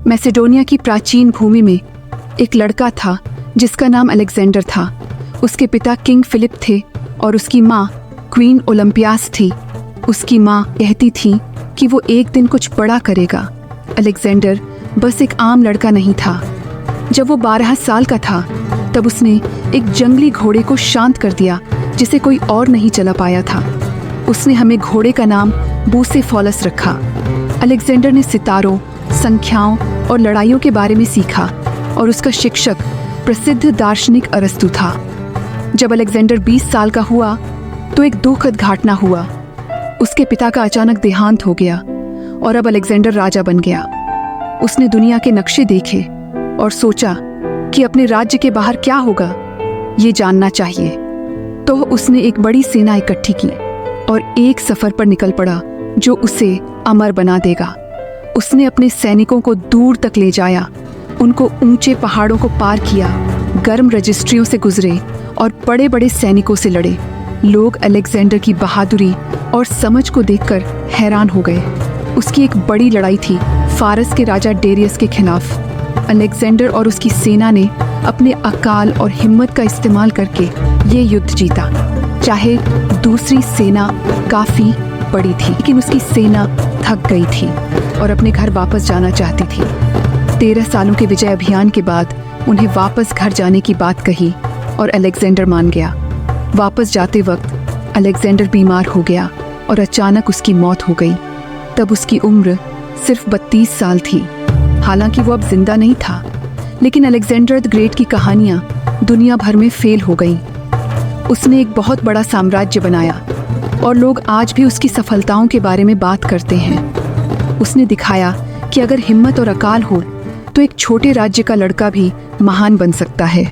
मैसेडोनिया की प्राचीन भूमि में एक लड़का था जिसका नाम अलेक्जेंडर था। उसके पिता किंग फिलिप थे और उसकी माँ क्वीन ओलंपियास थी। उसकी माँ कहती थी कि वो एक दिन कुछ बड़ा करेगा। अलेक्जेंडर बस एक आम लड़का नहीं था। जब वो 12 साल का था तब उसने एक जंगली घोड़े को शांत कर दिया जिसे कोई और नहीं चला पाया था। उसने हमें घोड़े का नाम बुसेफॉलस रखा। अलेक्जेंडर ने सितारों, संख्याओं और लड़ाइयों के बारे में सीखा और उसका शिक्षक प्रसिद्ध दार्शनिक अरस्तु था। जब अलेक्जेंडर 20 साल का हुआ तो एक दुखद घटना हुआ। उसके पिता का अचानक देहांत हो गया और अब अलेक्जेंडर राजा बन गया। उसने दुनिया के नक्शे देखे और सोचा कि अपने राज्य के बाहर क्या होगा, ये जानना चाहिए। तो उसने एक बड़ी सेना इकट्ठी की और एक सफर पर निकल पड़ा जो उसे अमर बना देगा। उसने अपने सैनिकों को दूर तक ले जाया, उनको ऊंचे पहाड़ों को पार किया, गर्म रजिस्ट्रियों से गुजरे और बड़े बड़े सैनिकों से लड़े। लोग अलेक्जेंडर की बहादुरी और समझ को देखकर हैरान हो गए। उसकी एक बड़ी लड़ाई थी फारस के राजा डेरियस के खिलाफ। अलेक्जेंडर और उसकी सेना ने अपने अकाल और हिम्मत का इस्तेमाल करके ये युद्ध जीता। चाहे दूसरी सेना काफ़ी बड़ी थी, लेकिन उसकी सेना थक गई थी और अपने घर वापस जाना चाहती थी। 13 सालों के विजय अभियान के बाद उन्हें वापस घर जाने की बात कही और अलेक्जेंडर मान गया। वापस जाते वक्त अलेक्जेंडर बीमार हो गया और अचानक उसकी मौत हो गई। तब उसकी उम्र सिर्फ 32 साल थी। हालांकि वो अब जिंदा नहीं था, लेकिन अलेक्जेंडर द ग्रेट की कहानियाँ दुनिया भर में फेल हो गईं। उसने एक बहुत बड़ा साम्राज्य बनाया और लोग आज भी उसकी सफलताओं के बारे में बात करते हैं। उसने दिखाया कि अगर हिम्मत और अकाल हो तो एक छोटे राज्य का लड़का भी महान बन सकता है।